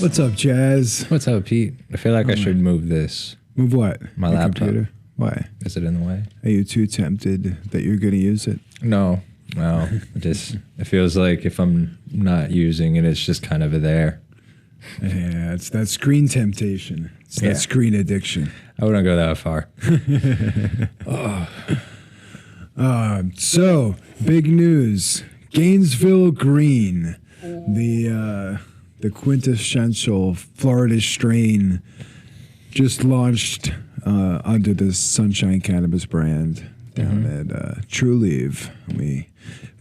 What's up, Jazz? What's up, Pete? I feel like I should move this. Move what? My Your laptop. computer? Why? Is it in the way? Are you too tempted that you're going to use it? No. It feels like if I'm not using it, it's just kind of there. Yeah, it's that screen temptation. It's that screen addiction. I wouldn't go that far. So, big news. Gainesville Green, the quintessential Florida strain, just launched under the Sunshine Cannabis brand down at Trulieve. We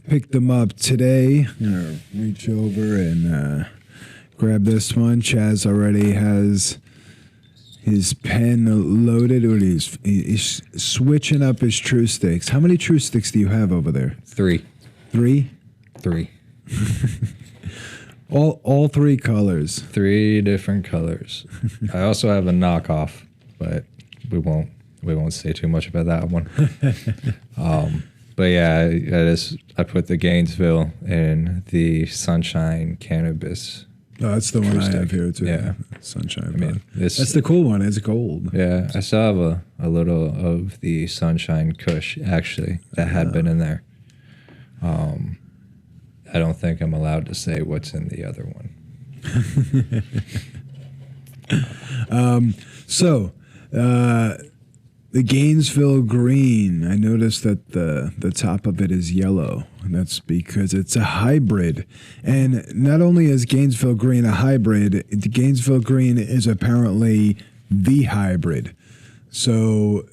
picked them up today. I'm gonna reach over and grab this one. Chaz already has his pen loaded. He's switching up his True Sticks. How many True Sticks do you have over there? 3. 3? 3. All 3 colors. 3 different colors. I also have a knockoff, but we won't say too much about that one. But yeah, I put the Gainesville in the Sunshine Cannabis. Oh, that's the one I stick. have here too. Yeah. Sunshine. I mean, that's the cool one. It's gold. Yeah, I still have a little of the Sunshine Kush actually that had been in there. I don't think I'm allowed to say what's in the other one. The Gainesville Green, I noticed that the top of it is yellow, and that's because it's a hybrid. And not only is Gainesville Green a hybrid, the Gainesville Green is apparently the hybrid. So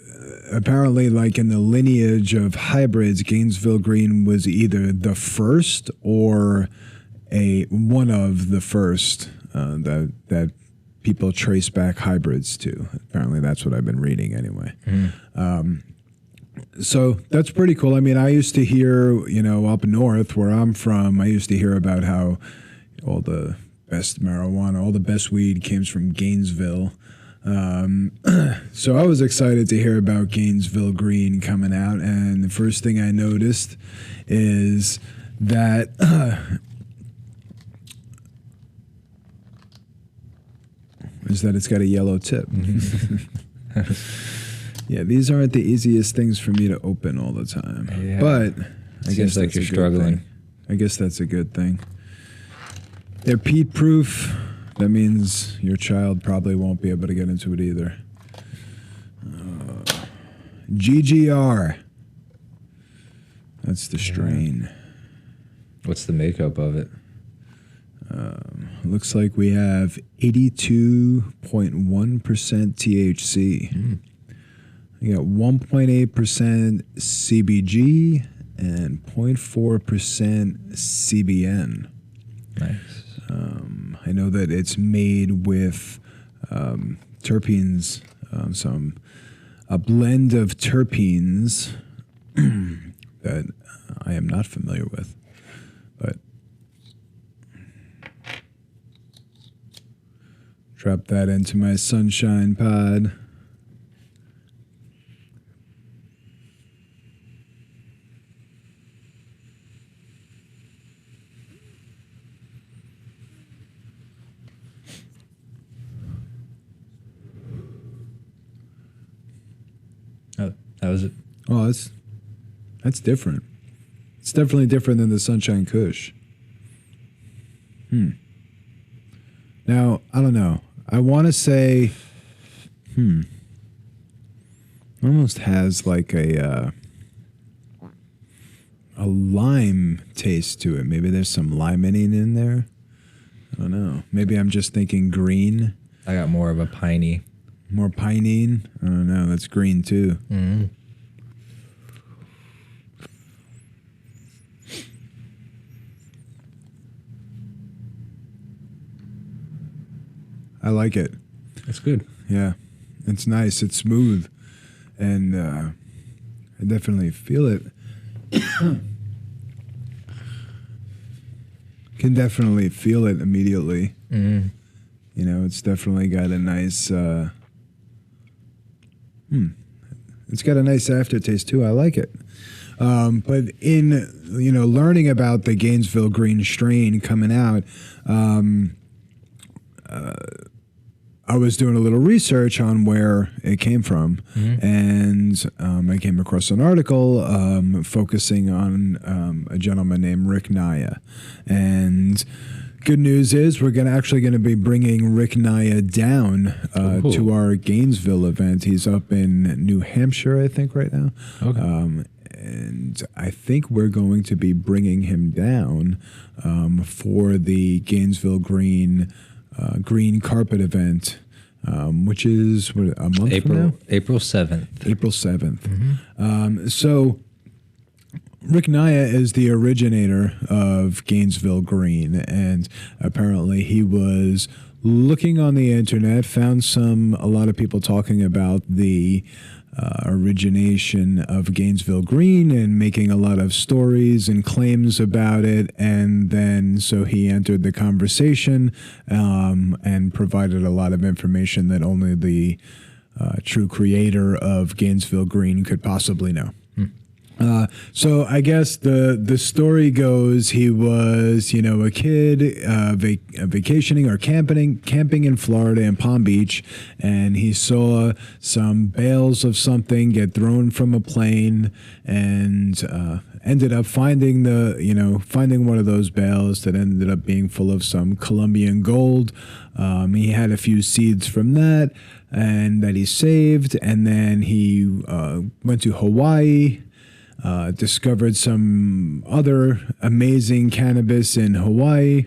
apparently, like in the lineage of hybrids, Gainesville Green was either the first or one of the first that people trace back hybrids to. Apparently, that's what I've been reading anyway. So that's pretty cool. I mean, I used to hear, up north where I'm from, I used to hear about how all the best marijuana, all the best weed came from Gainesville. So I was excited to hear about Gainesville Green coming out, and the first thing I noticed is that it's got a yellow tip. Yeah, these aren't the easiest things for me to open all the time. Yeah. But I guess like you're struggling. I guess that's a good thing. They're peat proof. That means your child probably won't be able to get into it either. GGR. That's the strain. What's the makeup of it? Looks like we have 82.1% THC. We got 1.8% CBG and 0.4% CBN. Nice. I know that it's made with terpenes, a blend of terpenes that I am not familiar with, but drop that into my Sunshine pod. That was it. Oh, that's different. It's definitely different than the Sunshine Kush. Now, I don't know. I want to say, almost has like a lime taste to it. Maybe there's some limonene in there. I don't know. Maybe I'm just thinking green. I got more of a piney. More pinene? I don't know. That's green too. I like it. It's good. Yeah. It's nice. It's smooth. And I definitely feel it. Can definitely feel it immediately. It's definitely got a nice... It's got a nice aftertaste too. I like it. But in learning about the Gainesville Green strain coming out, I was doing a little research on where it came from, and I came across an article focusing on a gentleman named Rick Naya. And good news is we're actually going to be bringing Rick Naya down to our Gainesville event. He's up in New Hampshire, I think, right now. Okay. And I think we're going to be bringing him down for the Gainesville Green green carpet event, which is a month from now? April 7th. April 7th. So Rick Naya is the originator of Gainesville Green, and apparently he was looking on the internet, found a lot of people talking about the origination of Gainesville Green and making a lot of stories and claims about it, and then so he entered the conversation and provided a lot of information that only the true creator of Gainesville Green could possibly know. So I guess the story goes he was, a kid vacationing or camping in Florida in Palm Beach, and he saw some bales of something get thrown from a plane, and ended up finding one of those bales that ended up being full of some Colombian gold. He had a few seeds from that, and that he saved, and then he went to Hawaii. Discovered some other amazing cannabis in Hawaii.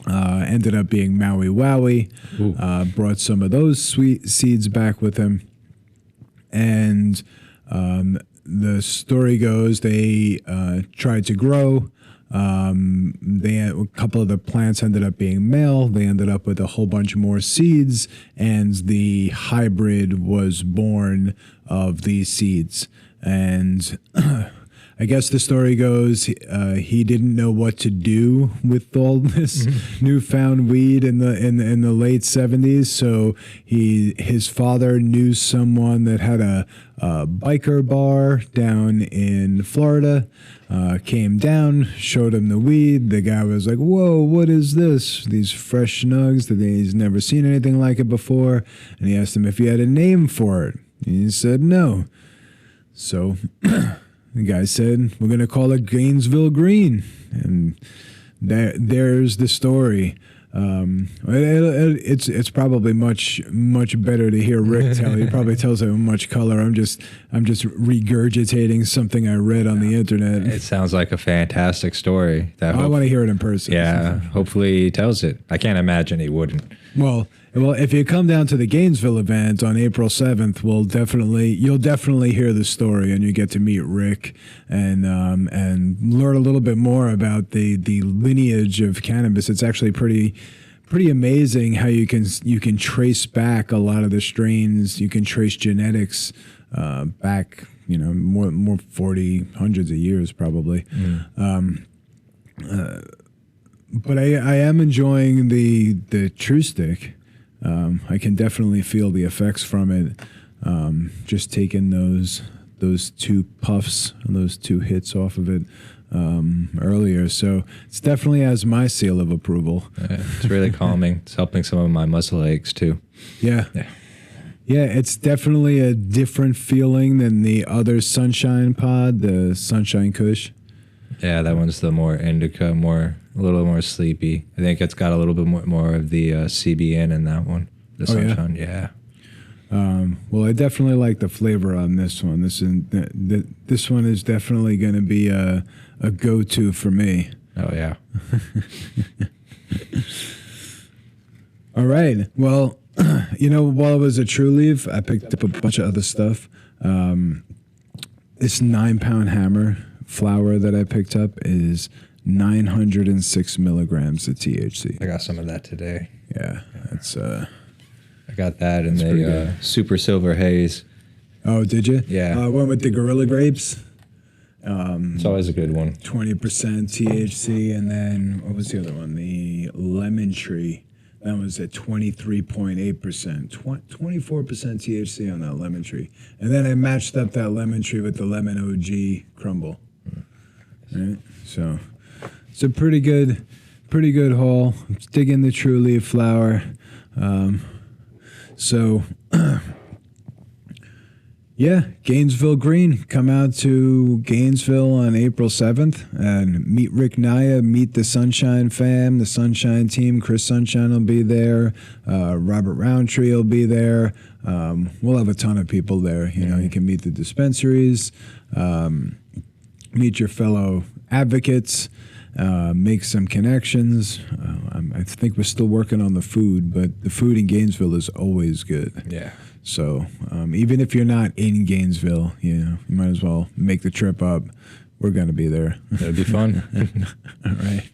Ended up being Maui Wowie. Brought some of those sweet seeds back with him. And the story goes they tried to grow. A couple of the plants ended up being male. They ended up with a whole bunch more seeds, and the hybrid was born of these seeds. And I guess the story goes he didn't know what to do with all this newfound weed in the late 70s. So his father knew someone that had a biker bar down in Florida. Came down, showed him the weed. The guy was like, "Whoa, what is this? These fresh snugs that he's never seen anything like it before." And he asked him if he had a name for it. And he said no. So the guy said, "We're going to call it Gainesville Green." And there's the story. It's probably much better to hear Rick tell. He probably tells it with much color. I'm just regurgitating something I read on the internet. It sounds like a fantastic story. I want to hear it in person. Yeah, hopefully he tells it. I can't imagine he wouldn't. Well, if you come down to the Gainesville event on April 7th, you'll definitely hear the story, and you get to meet Rick and learn a little bit more about the lineage of cannabis. It's actually pretty amazing how you can trace back a lot of the strains. You can trace genetics back, more 40 hundreds of years probably. But I am enjoying the True Stick. I can definitely feel the effects from it. Just taking those two puffs and those two hits off of it earlier. So it's definitely has my seal of approval. It's really calming. It's helping some of my muscle aches too. Yeah. Yeah, it's definitely a different feeling than the other Sunshine pod, the Sunshine Kush. Yeah, that one's the more indica, a little more sleepy. I think it's got a little bit more of the CBN in that one. The Sunshine, yeah. Well, I definitely like the flavor on this one. This one is definitely going to be a go-to for me. Oh, yeah. All right. Well, while I was at Trulieve, I picked up a bunch of other stuff. This 9-pound hammer flower that I picked up is 906 milligrams of THC. I got some of that today. Yeah, that's I got that in the Super Silver Haze. Oh, did you? Yeah. I went with the Gorilla Grapes. It's always a good one. 20% THC, and then what was the other one? The Lemon Tree. That was at 23.8%. 24% THC on that Lemon Tree. And then I matched up that Lemon Tree with the Lemon OG Crumble. Right? So it's a pretty good pretty good haul. Dig in the Trulieve flower. So, yeah, Gainesville Green. Come out to Gainesville on April 7th and meet Rick Naya, meet the Sunshine fam, the Sunshine team. Chris Sunshine will be there. Robert Roundtree will be there. We'll have a ton of people there. You know, you can meet the dispensaries, meet your fellow advocates, make some connections. I think we're still working on the food, but the food in Gainesville is always good. Yeah. So even if you're not in Gainesville, you might as well make the trip up. We're going to be there. It'll be fun. All right.